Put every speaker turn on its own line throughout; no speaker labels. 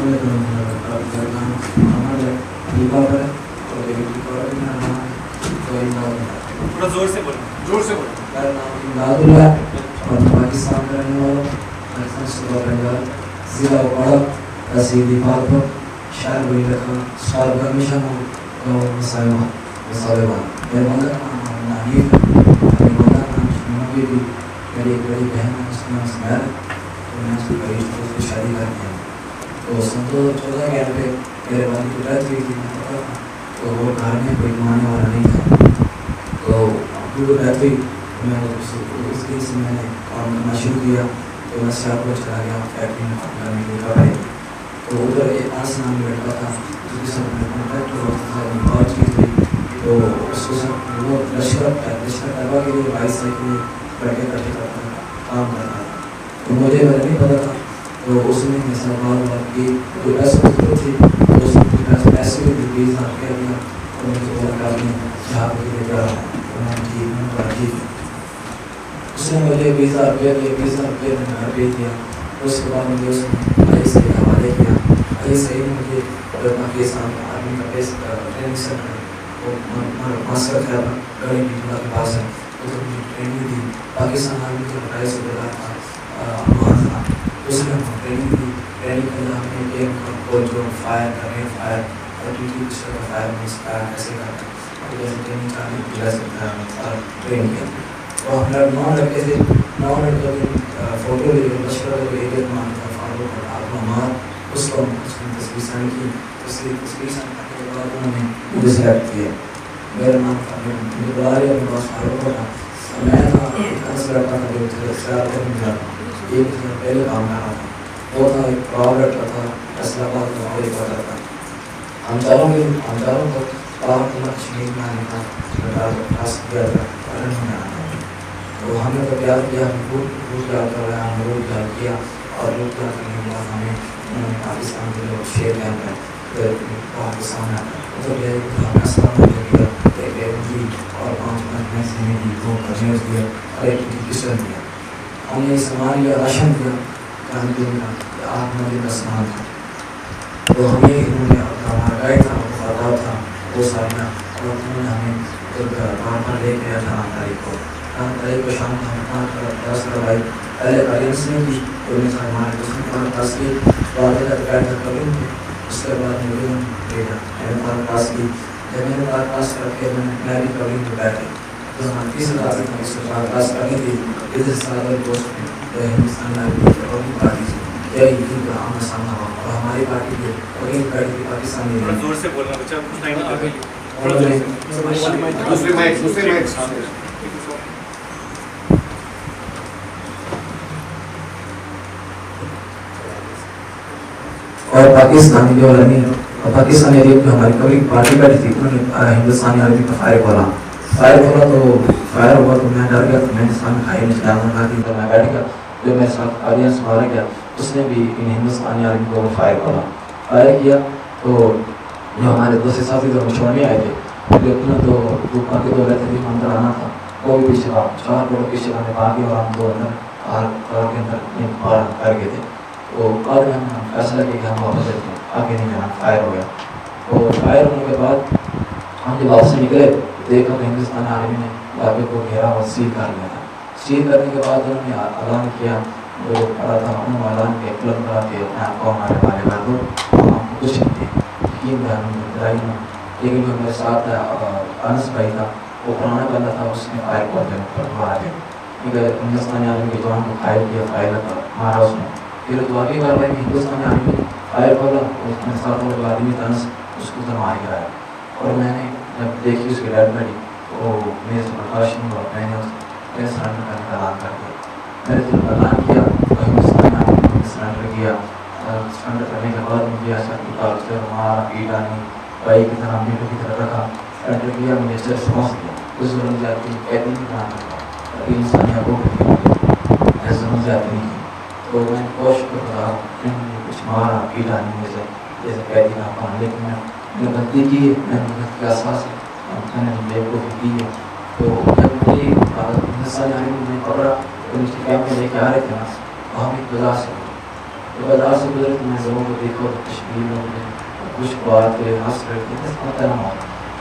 में तो करना हमारे दीपा पर और दीपा पर ना तो
थोड़ा जोर से बोलो
करना दादुल्ला और पाकिस्तान का रहने वाला पाकिस्तान सुबह बंगाल जिला वाड़ा तहसील दीपा पर शहर वही रखा शहर का मिशन हो मसाइमा मसालेवान मेरे मदर का नानी मेरे मदर का मुझे भी मेरी एक बड़ी बहन है उसका नाम स्मैर तो मैं उसकी बड़ी उसकी शादी करके तो सन 2014 के पे मेरे वाली की डेथ हुई थी तो वो घर में कोई कमाने वाला नहीं था तो अभी वो डेथ हुई मैं उस दिन से मैंने काम करना शुरू किया तो मैं सियापुर चला गया फैक्ट्री में काम करने के लिए कपड़े तो उधर एक आस नाम लड़का था जिसके साथ मैं कॉन्टैक्ट हुआ बात की थी तो उसको सब वो लश्कर तलबा के लिए 22 साल के लिए लड़के इकट्ठे करता था काम करता था तो मुझे वह नहीं पता था तो उसने मेरे साथ बात की जो पैसे थी तो उसके पैसे भी 20,000 रुपया दिया और मुझे बोला कि आपने जहाँ पर ले जा तो मैं ठीक उसने मुझे 20,000 रुपया दिया 20,000 रुपये मैंने घर भेज दिया उसके बाद मुझे उसने आई से हवाले किया आई सही ने मुझे पाकिस्तान आर्मी का बेस ट्रेनिंग सेंटर वो मास्टर था गड़ी बिजला के पास है उधर मुझे ट्रेनिंग दी पाकिस्तान आर्मी के 250 रुपये था वहाँ था उसने ट्रेनिंग दी ट्रेनिंग के लिए हमें एक को जो फायर करें फायर और टी फायर में फायर कैसे करते हैं जैसे ट्रेनिंग करने की जा सकता है ट्रेन किया तो हम लोग 9 लड़के थे 9 लड़कों की फ़ोटो ले मशवरा को एक मान था फारूक और आप मार उसको उसने तस्वीर साइन की तस्वीर साइन करने के बाद उन्होंने मुझे सेलेक्ट किया मेरा नाम था मुझे बुला लिया मेरे पास फारूक था मैं था दस लड़का था जो शराब करने जा रहा एक पहले काम कर रहा था वो था एक प्रॉब लड़का था इस्लामाबाद का और एक वाला था हम चारों को बाहर को कश्मीर में आने का पास किया था कारण में आना तो हमने तो प्यार किया हम खूब प्यार कर रहे हैं हम रोज प्यार किया और रोज प्यार करने के बाद हमें उन्होंने पाकिस्तान के लोग शेर कैंप है फिर पाकिस्तान तो हमें अस्लाम दिया एक बेबी और 5 मैच हमें दी 2 कश्मीर दिया और एक किशन दिया हमने सामान लिया राशन दिया खाने पीने का 8 दिन का सामान था तो हमें उन्होंने हमारा गाइड था वफादार था वो सारियाँ और उन्होंने हमें वहाँ पर ले गया था 9 तारीख को शाम को हमें 10 करवाई पहले कलियंस नहीं की तो उन्हें हमारे उसने हमारे पास की वादे का गाइड था कलियन थे उसके बाद मुझे भेजा मैंने हमारे पास की जब मैंने हमारे पास करके मैं भी कलियन में बैठे तो हमारी तीसरी रात में इसको हमारे पास करनी थी इधर सारा दोस्त हिंदुस्तान में पार्टी से यही का आमना सामना हुआ और हमारी पार्टी के और एक पार्टी की पाकिस्तानी
जोर से बोलना बच्चा कुछ नहीं
दूसरी माइक
और पाकिस्तानी जो पाकिस्तानी अरब जो हमारी कभी पार्टी बैठी थी उन्होंने हिंदुस्तानी अरबी का फायर खोला तो फायर हुआ तो मैं डर गया तो मैंने सामने खाई में डालना लगा दी तो मैं बैठ गया जो मेरे साथ ऑडियंस मारा गया उसने भी इन हिंदुस्तानी आर्मी को फायर किया तो जो हमारे दूसरे साथी जो छोड़ने आए थे लेकिन तो ऊपर के 2 रहते थे अंदर आना था वो भी पीछे 4 लोग पीछे आने भागे और हम 2 अंदर कार के अंदर पार कर गए थे तो बाद में हम फैसला किया कि हम वापस चलते हैं आगे नहीं जाना फायर हो गया तो फायर होने के बाद हम जब वापस निकले देखा तो हिंदुस्तान आर्मी ने इलाके को घेरा और सील कर लिया था सील करने के बाद उन्होंने ऐलान किया जो पड़ा था उन्होंने ऐलान किया क्लब करा के अपने आप को हमारे वाले कर दो हमको कुछ नहीं थे यकीन है हम लड़ाई में लेकिन जो मेरे साथ अनस भाई था वो पुराना बंदा था उसने फायर कर दिया पर मारा गया क्योंकि हिंदुस्तानी आर्मी के जवान को फायर किया फायर मारा उसने फिर तो आगे कार्रवाई में हिंदुस्तानी आर्मी ने फायर खोला उसमें साथ वो आदमी था उसको तो मार गिराया और मैंने जब देखी उसकी डेड बॉडी तो मेरे से बर्दाश्त नहीं हुआ मैंने उसके सरेंडर करने का ऐलान कर दिया मैंने जब ऐलान किया तो हिंदुस्तान आर्मी सरेंडर किया सरेंडर करने के बाद मुझे ऐसा टॉर्चर मारा पीटा नहीं भाई की तरह बेटों की तरह रखा सरेंडर किया मुझे सिर्फ समझ दिया उस जुर्म जाती कैदी नहीं बनाना था अभी इंसानियत को ऐसा जुर्म जाती नहीं तो मैं कोशिश कर रहा हूँ कुछ मारा पीटा नहीं जैसे कैदी ना पाना लेकिन मैंने गलती की है मैंने गलती के आसपास मैंने बेवकूफ़ी की है तो जब मुझे हिंदुस्तानी आर्मी ने पकड़ा तो उसके कैंप में लेके आ रहे थे ना तो हम एक गुजार से تو بازار سے گزرے تو میں لوگوں کو دیکھا تو کشمیری لوگ نے کچھ بات ہنس رہے تھے پتہ نہ ہو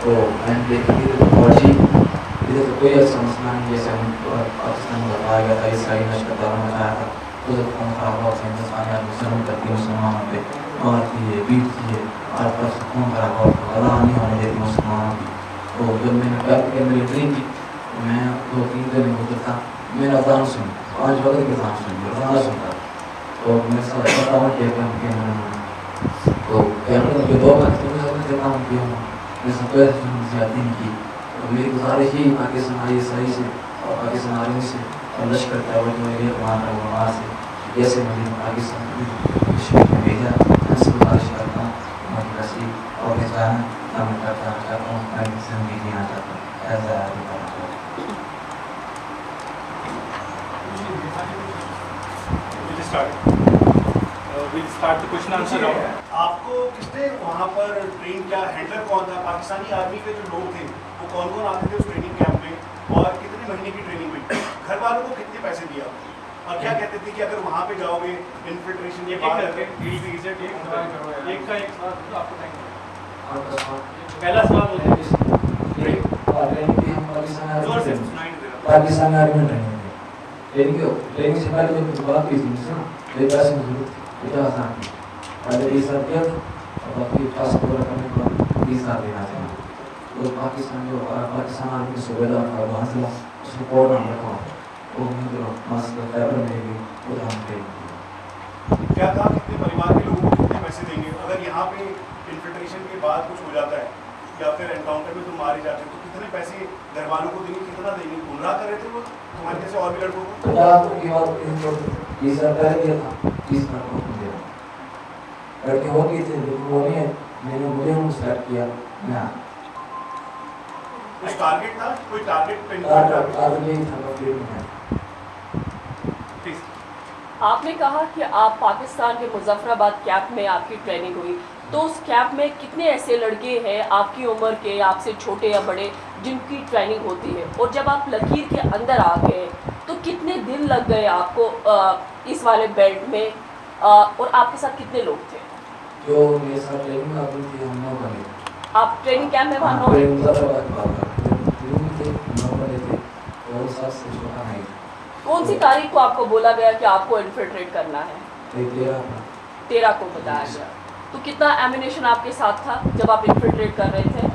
تو میں نے دیکھی فوجی ادھر تو کوئی ایسا مسئلہ نہیں جیسے ہم پاکستان میں بتایا گیا تھا عیسائی نشر دورہ مچایا تھا ادھر کون خراب ہوا ہندوستانی آدمی ظلم کرتی ہے مسلمانوں پہ مارتی ہے بیٹتی ہے آج پر خون خراب ہوا اللہ نہیں ہونے دیتی مسلمانوں کی تو جب میں نے کر کے ملٹری کی میں 2-3 دن ادھر تھا میرا اذان سن 5 وقت کی اذان سن اذان سنتا تو میں سب پتا ہوں کہ تو کیمرے میں 2 گھنٹے میں سب دیتا ہوں کہ میں سب کو زیادتی نہیں کی تو میری گزارش ہی پاکستان آئی صحیح سے اور پاکستان آرمی سے اور لشکر توجہ میرے قرآن کا وہاں سے جیسے مجھے پاکستان کشمیر میں بھیجا میں سے گزارش کرتا ہوں ہماری کسی اور پہچان میں کرتا چاہتا ہوں میں زندگی جینا چاہتا ہوں ایسا آدمی کرنا چاہتا ہوں.
آپ کو کس نے وہاں پر ٹرین کیا ہینڈلر کون تھا پاکستانی آرمی کے جو لوگ تھے وہ کون کون آتے تھے اس ٹریننگ کیمپ میں اور کتنے مہینے کی ٹریننگ ہوئی گھر والوں کو کتنے پیسے دیا اور کیا کہتے تھے کہ اگر وہاں پہ جاؤ گے انفلٹریشن یہ
پہلا سوال
پاکستانی آرمی میں ٹریننگ سے پہلے جو بات کی تھی مجھ سے نا میرے پیسے کی ضرورت تھی بیٹا آسان کی پہلے 20,000 دیا تھا اور باقی ٹاسک پورا کرنے کے بعد 20,000 دینا تھا تو پاکستان جو پاکستان آرمی کے صوبیدار تھا وہاں سے اس کو کوڈ نام رکھا وہ جو ماسک پیپر میں بھی خود ہم دے
کیا کہا کتنے پریوار کے لوگوں کو کتنے پیسے دیں گے اگر یہاں پہ انفلٹریشن کے بعد کچھ ہو جاتا ہے یا پھر انکاؤنٹر میں تم مارے جاتے ہیں تو کتنے پیسے گھر والوں کو دیں گے کتنا دیں گے گمراہ کر رہے تھے وہ تمہارے جیسے اور بھی لڑکوں کو
50 کی بات 20,000 پہلے دیا تھا 30,000 کو دیا لڑکے ہو گئی تھے لیکن وہ نہیں میں نے مجھے ان سلیکٹ کیا میں
کچھ ٹارگیٹ تھا کوئی ٹارگیٹ پہ
یہی تھا.
آپ نے کہا کہ آپ پاکستان کے مظفر آباد کیمپ میں آپ کی ٹریننگ ہوئی تو اس کیمپ میں کتنے ایسے لڑکے ہیں آپ کی عمر کے آپ سے چھوٹے یا بڑے جن کی ٹریننگ ہوتی ہے اور جب آپ لکیر کے اندر آ گئے تو کتنے دن لگ گئے آپ کو اس والے بیلٹ میں اور آپ کے ساتھ کتنے لوگ تھے
جو میرے ساتھ ٹریننگ کرتی تھی ہم 9 بنے
آپ ٹریننگ کیمپ میں وہاں کون سی تاریخ کو آپ کو بولا گیا کہ آپ کو انفلٹریٹ کرنا ہے 13 کو بتایا گیا تو کتنا ایمونیشن آپ کے ساتھ تھا جب آپ انفلٹریٹ کر رہے تھے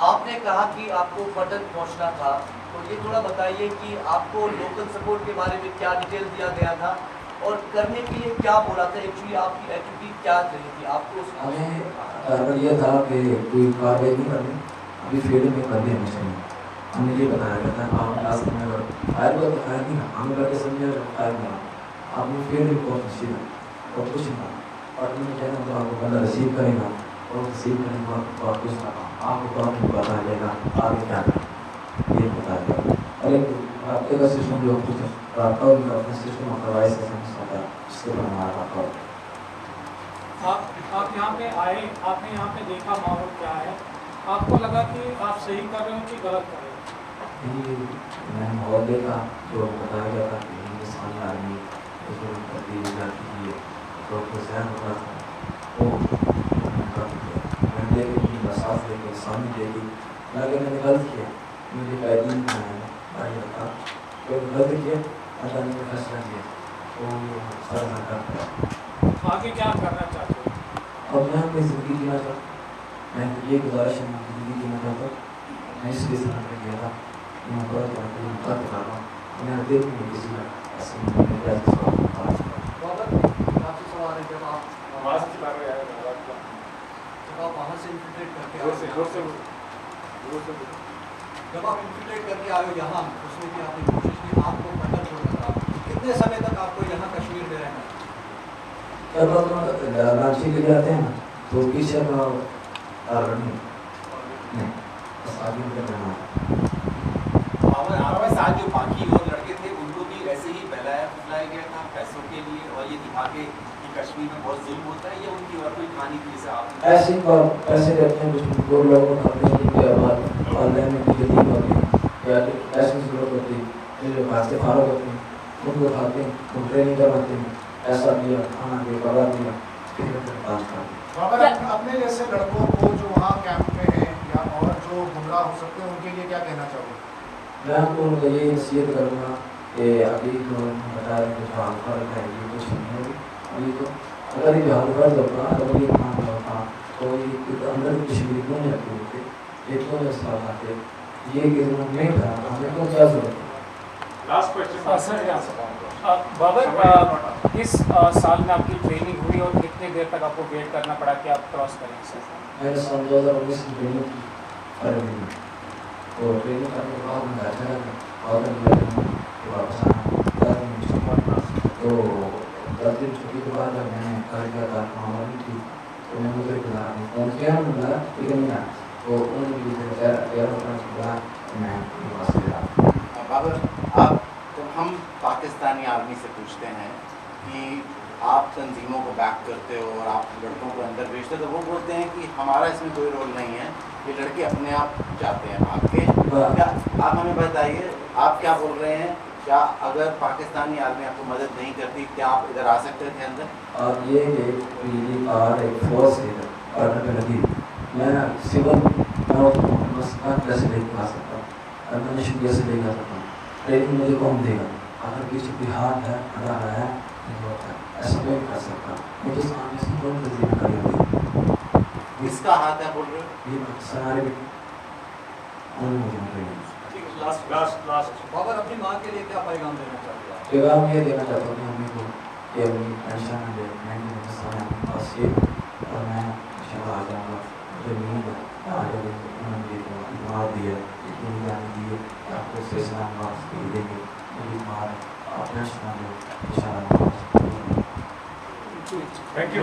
آپ نے کہا کہ آپ کو پٹن پہنچنا تھا تو یہ تھوڑا بتائیے کہ آپ کو لوکل سپورٹ کے بارے میں کیا ڈیٹیل دیا گیا تھا اور کرنے کے لیے کیا بولا تھا ایکچولی آپ کی ایکٹیویٹی کیا رہی تھی آپ کو
ہمیں ٹارگیٹ یہ تھا کہ کوئی کاروائی نہیں کرنی ابھی فیلڈ میں کر دیں مشین ہم نے یہ بتایا گیا تھا آپ لاسٹ میں اگر فائر کو فائر نہیں نا ہم کر کے سمجھے فائر نہیں آپ نے فیلڈ میں بہت مشین ہے اور کچھ نہیں اور میں کہنا تو آپ کو بندہ ریسیو کرے گا اور ریسیو کرنے کے بعد آپ کچھ نہ آپ کو کام نہیں بتا دے گا آگے کیا کریں یہ بتا دے گا اور ایک آپ کا سسٹم جو کچھ رابطہ بھی کرتے سسٹم اور کروائی سسٹم ہوتا ہے اس کے بعد ہمارا رابطہ
آپ یہاں پہ آئے آپ نے یہاں پہ دیکھا ماحول کیا ہے آپ کو لگا کہ آپ صحیح کر رہے ہو کہ غلط کر رہے ہو
میں نے ماحول دیکھا جو بتایا گیا تھا کہ ہندوستانی آرمی کرتی جاتی ہے تو ذہن ہوتا تھا وہ میں نے دیکھی بساس دیکھی سامنے دیکھی لگے میں نے غلط کیا مجھے قیدی بھائی رکھا تو غلط کیا اللہ نے فیصلہ کیا تو سر کرتا
آگے کیا کرنا چاہتے ہو
اب میں اپنی زندگی جینا چاہتا میں یہ گزارش ہے زندگی جینا چاہتا میں اس لیے سفر پہ گیا تھا میں بڑا کر رہا ہوں میں دیکھ نہیں کسی کا ایسے
سوال ہے جب آپ وہاں سے انفلٹریٹ کر کے جب آپ انفلٹریٹ کر کے آئے ہو یہاں اس میں کہ آپ نے کوشش کی آپ کو پٹن چھوڑنا تھا کتنے سمے تک آپ کو یہاں کشمیر میں رہنا
جب رانچی لے جاتے ہیں تو پیچھے کا نہیں بس آگے نکل رہنا
ہمارے ساتھ جو باقی اور لڑکے تھے ان کو بھی ایسے ہی بہلایا پھلایا گیا تھا پیسوں کے لیے اور یہ دکھا کے کہ کشمیر میں بہت ظلم ہوتا ہے یا ان کی اور کوئی کہانی تھی جیسے آپ
ایسے پیسے دیتے ہیں کچھ دو لوگوں کو کھاتے ہیں ان کے بعد والدین میں کچھ یتیم ہوتے ہیں पैसे की जरूरत होती है, जो घर से फारग होते हैं उनको उठाते हैं, उनको ट्रेनिंग करवाते हैं, पैसा दिया, खाना दिया, कपड़ा दिया, फिर बात करते हैं।
बाबर, अपने जैसे लड़कों को जो वहाँ कैंप में हैं या और जो गुमराह हो सकते हैं उनके लिए क्या कहना चाहोगे?
मैं तो उनको ये नसीहत करूँगा कि अभी तो बता रहे हैं जो हाल फर्क है ये कुछ नहीं होगी अभी तो, अगर ये हाल फर्क होता अगर ये काम होता तो ये अंदर की तशवीर क्यों नहीं रखते होते, ये क्यों नहीं सवाल आते, ये कि नहीं था हमें तो क्या जरूरत है।
लास्ट क्वेश्चन
सर बाबर, किस साल में आपकी ट्रेनिंग हुई और कितनी देर तक आपको वेट करना पड़ा कि आप क्रॉस करें सर?
मैंने सन 2019 में ट्रेनिंग की फरवरी में, तो ट्रेनिंग करने के बाद मैं घर चला गया और मैं वापस आना 10 दिन छुट्टी, तो 10 दिन छुट्टी के बाद जब मैंने घर गया था मामा नहीं थी तो मैंने मुझे बुलाया, फ़ोन किया ना बुलाया लेकिन नहीं आया, तो उन्होंने मुझे बुलाया मैं पास गया।
बाबर, आप जब हम पाकिस्तानी आर्मी से पूछते हैं कि आप तंजीमों को बैक करते हो और आप लड़कों को अंदर भेजते हो तो वो बोलते हैं कि हमारा इसमें कोई रोल नहीं है, ये लड़के अपने आप जाते हैं भाग के। क्या आप हमें बताइए, आप क्या बोल रहे हैं, क्या अगर पाकिस्तानी आर्मी आपको मदद नहीं करती क्या आप इधर आ सकते थे अंदर?
और ये बिजली और एक फोर्स है ऑर्डर पे लगी, मैं सिविल कैसे लेके आ सकता हूँ, एडमिनिस्ट्रेशन कैसे लेके आ सकता हूँ, ट्रेनिंग मुझे कौन देगा, अगर किसी कोई हाथ है अदा है ऐसा नहीं कर सकता, मुझे सामने से कौन तस्वीर करी होगी,
किसका हाथ है बोल रहे हो?
ये सारे मुझे
लास्ट
बाबर, अपनी माँ के लिए क्या पैगाम देना चाहते हैं?
पैगाम ये देना चाहता हूँ कि मम्मी को कि अपनी टेंशन न ले, मैं अपने पास ये और मैं इंशाल्लाह आ जाऊँगा, मुझे नींद है आ जाएगी, उन्होंने दिमाग दिया इतनी जान दी है कि आपको फैसला मार्क्स दे देंगे, मेरी माँ आप टेंशन न लो इंशाल्लाह।
Thank you.